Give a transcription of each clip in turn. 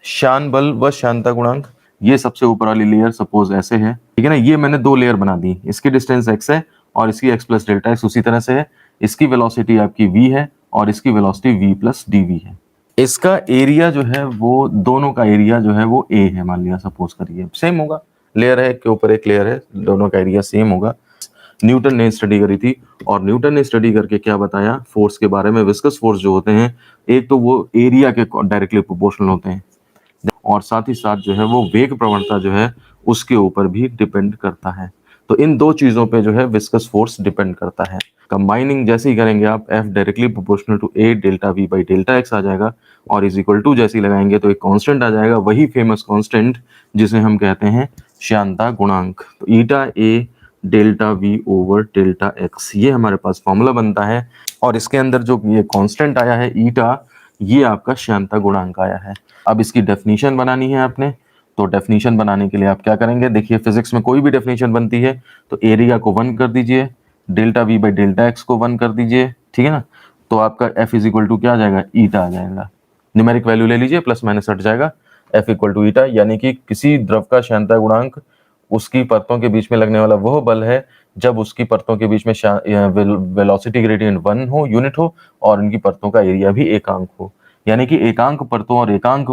श्यान बल व श्यानता गुणांक, ये सबसे ऊपर वाली लेयर सपोज ऐसे है, ठीक है ना। ये मैंने दो लेयर बना दी, इसकी डिस्टेंस x है और इसकी x प्लस डेल्टा x उसी तरह से है। इसकी वेलोसिटी आपकी v है और इसकी वेलोसिटी v प्लस dv है। इसका एरिया जो है वो, दोनों का एरिया जो है वो a है, मान लिया सपोज करिए, सेम होगा, लेयर है के ऊपर एक लेयर है, दोनों का एरिया सेम होगा। न्यूटन ने स्टडी करी थी और न्यूटन ने स्टडी करके क्या बताया फोर्स के बारे में। विस्कस फोर्स जो होते हैं, एक तो वो एरिया के डायरेक्टली प्रोपोर्शनल होते हैं और साथ ही साथ जो है वो वेग प्रवणता जो है उसके ऊपर भी डिपेंड करता है। तो इन दो चीजों पे जो है विस्कस फोर्स डिपेंड करता है। कंबाइनिंग जैसे ही करेंगे आप, F directly proportional to A delta V by delta x आ जाएगा और इज इक्वल टू जैसे ही लगाएंगे तो एक कांस्टेंट आ जाएगा, वही फेमस कांस्टेंट जिसे हम कहते हैं श्यानता गुणांक। तो ईटा A delta V over delta x, ये हमारे पास फॉर्मूला बनता है और इसके अंदर जो ये कांस्टेंट आया है ईटा, ये आपका श्यानता गुणांक आया है। अब इसकी डेफिनेशन बनानी है आपने, तो डेफिनेशन बनाने के लिए आप क्या करेंगे, देखिए फिजिक्स में कोई भी डेफिनेशन बनती है तो एरिया को 1 कर दीजिए, delta V by delta x को 1 कर दीजिए, ठीक है ना। तो आपका F इज इक्वल टू क्या आ जाएगा, ईटा आ जाएगा। न्यूमेरिक वैल्यू ले लीजिए, प्लस माइनस हट जाएगा, F इक्वल टू ईटा, यानी कि किसी द्रव का श्यानता गुणांक उसकी परतों के बीच में लगने वाला वह बल है जब उसकी परतों के बीच में वेलोसिटी ग्रेडियंट 1 हो, यूनिट हो, और उनकी परतों का एरिया भी एकांक हो। यानी कि एकांक परतों और एकांक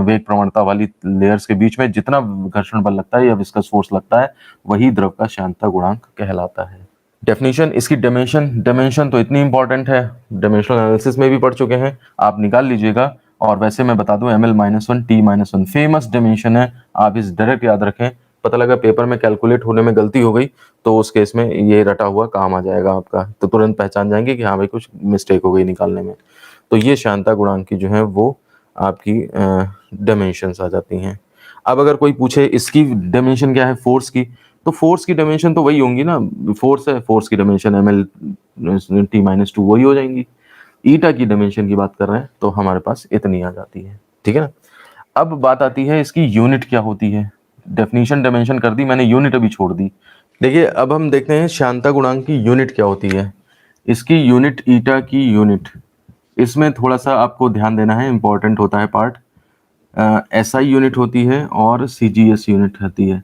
वेग प्रवणता वाली लेयर्स के बीच में जितना घर्षण बल लगता है या विस्कस फोर्स लगता है, वही द्रव का श्यानता गुणांक कहलाता है। डेफिनेशन, इसकी डायमेंशन तो इतनी इंपॉर्टेंट है, डायमेंशनल एनालिसिस में भी पढ़ चुके हैं, आप निकाल लीजिएगा। और वैसे मैं बता दूं ml-1 t-1 फेमस डायमेंशन है, आप इस डायरेक्ट याद रखें। पता लगा पेपर में कैलकुलेट होने में गलती हो गई तो उस केस में ये रटा हुआ काम आ जाएगा आपका, तो तुरंत पहचान जाएंगे कि हाँ भाई कुछ मिस्टेक हो गई निकालने में। तो ये श्यानता गुणांक की जो है वो आपकी डायमेंशंस आ जाती हैं। अब अगर कोई पूछे इसकी डायमेंशन क्या है फोर्स की, तो फोर्स की डायमेंशन तो वही होंगी ना, फोर्स है, फोर्स की डायमेंशन ml-t-2 वही हो जाएंगी। ईटा की डायमेंशन की बात कर रहे हैं तो हमारे पास इतनी आ जाती है, ठीक है ना। अब बात आती है इसकी यूनिट क्या होती है। डेफिनेशन डायमेंशन कर दी मैंने, यूनिट अभी छोड़ दी। देखिए अब हम देखते हैं श्यानता गुणांक की यूनिट क्या होती है। इसकी यूनिट, ईटा की यूनिट, इसमें थोड़ा सा आपको ध्यान देना है, इंपॉर्टेंट होता है पार्ट। SI यूनिट होती है और CGS यूनिट होती है।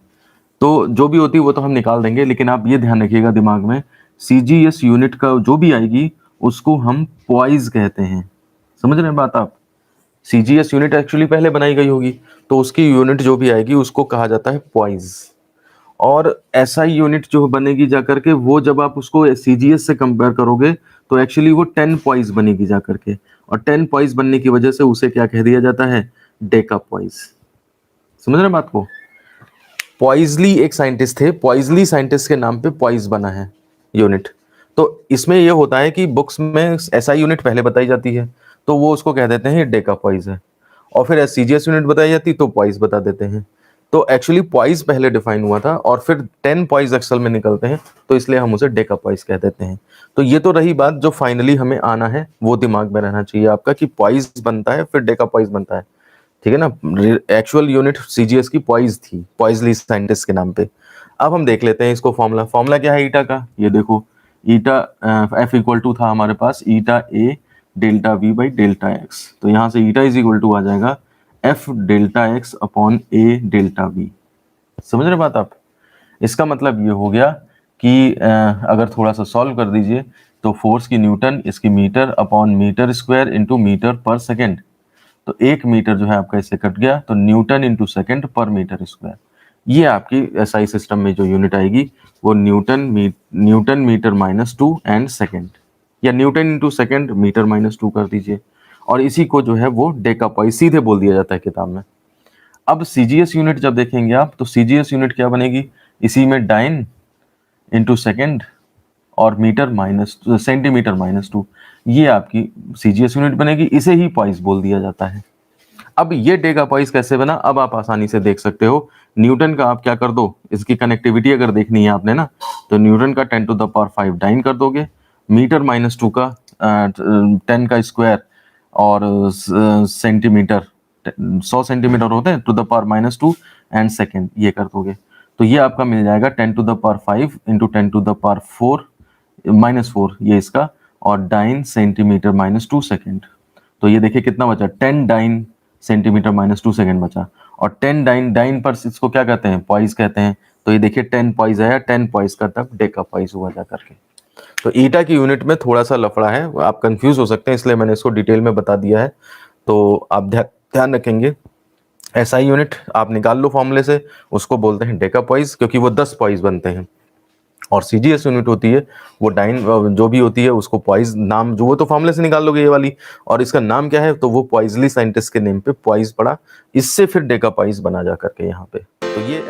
तो जो भी होती है वो तो हम निकाल देंगे, लेकिन आप ये ध्यान रखिएगा दिमाग में, CGS यूनिट का जो भी आएगी उसको हम पॉइज कहते हैं। समझ रहे हैं बात आप। CGS यूनिट एक्चुअली पहले बनाई गई होगी, तो उसकी यूनिट जो भी आएगी उसको कहा जाता है पॉइज। और SI यूनिट जो बनेगी जाकर के, वो जब आप उसको CGS से कंपेयर करोगे तो एक्चुअली वो 10 पॉइज बनेगी जाकर के, और 10 पॉइज बनने की वजह से उसे क्या कह दिया जाता है, डेका पॉइज। समझ रहे बात को। पॉइजली एक साइंटिस्ट थे, पॉइजली साइंटिस्ट के नाम पे पॉइज बना है यूनिट। तो इसमें ये होता है कि बुक्स में SI यूनिट पहले बताई जाती है तो वो उसको कह देते हैं डेका पॉइज है, और फिर CGS यूनिट बताई जाती तो पॉइज बता देते हैं। तो एक्चुअली पॉइज पहले डिफाइन हुआ था और फिर 10 पॉइज एक्सेल में निकलते हैं, तो इसलिए हम उसे डेका पॉइज कह देते हैं। तो ये तो रही बात, जो फाइनली हमें आना है वो दिमाग में रहना चाहिए आपका कि पॉइज बनता है फिर डेका पॉइज बनता है, ठीक है ना। एक्चुअल यूनिट CGS की पॉइज थी, पॉइजली साइंटिस्ट के नाम पे। अब हम देख लेते हैं इसको, फॉर्मूला क्या है ईटा का, ये देखो। ईटा F इक्वल टू था हमारे पास ईटा A delta V by delta x, तो यहाँ से ईटा इज इक्वल टू आ जाएगा F delta x upon A delta V। समझ रहे बात आप। इसका मतलब ये हो गया कि अगर थोड़ा सा सॉल्व कर दीजिए तो फोर्स की न्यूटन, इसकी metre upon metre square into metre पर सेकेंड, तो 1 मीटर जो है आपका इससे कट गया, तो न्यूटन इंटू सेकेंड पर मीटर स्क्वायर। ये आपकी SI सिस्टम में जो यूनिट आएगी वो न्यूटन मीटर -2 एंड सेकेंड, या न्यूटन इंटू सेकेंड मीटर -2 कर दीजिए, और इसी को जो है वो डेका पॉइज सीधे बोल दिया जाता है किताब में। अब CGS यूनिट जब देखेंगे आप तो CGS यूनिट क्या बनेगी, इसी में डाइन इंटू सेकेंड और सेंटीमीटर -2, ये आपकी CGS यूनिट बनेगी, इसे ही पॉइज बोल दिया जाता है। अब ये डेका पॉइज कैसे बना, अब आप आसानी से देख सकते हो। न्यूटन का आप क्या कर दो, इसकी कनेक्टिविटी अगर देखनी है आपने ना, तो न्यूटन का 10 टू द पावर 5 डाइन कर दोगे, मीटर -2 का 10 का स्क्वायर, और सेंटीमीटर 100 सेंटीमीटर होते हैं to the power -2 and second, ये कर दोगे तो ये आपका मिल जाएगा 10 to the power 5 into 10 to the power 4 -4 ये इसका, और डाइन सेंटीमीटर -2 सेकेंड। तो ये देखिए कितना बचा, 10 डाइन सेंटीमीटर माइनस 2 सेकेंड बचा। और 10 डाइन डाइन पर इसको क्या कहते हैं, पॉइस कहते हैं। तो ये देखिए 10 पॉइस आया, 10 पॉइस का तब डेका पॉइस हुआ जा करके। तो ईटा की यूनिट में थोड़ा सा लफड़ा है, आप कंफ्यूज हो सकते हैं, इसलिए मैंने इसको डिटेल में बता दिया है। तो आप ध्यान रखेंगे। एसआई यूनिट आप निकाल लो फॉर्मूले से, उसको बोलते हैं डेका पॉइस, क्योंकि वो 10 पॉइस बनते हैं। और सीजीएस यूनिट होती है वो डाइन जो भी होती है उसको पॉइस नाम, जो वो तो फॉर्मूले से निकाल लोगे ये वाली, और इसका नाम क्या है, तो वो पॉइजली साइंटिस्ट के नेम पे पॉइस पड़ा, इससे फिर डेका पॉइस बना जा करके यहाँ पे। तो ये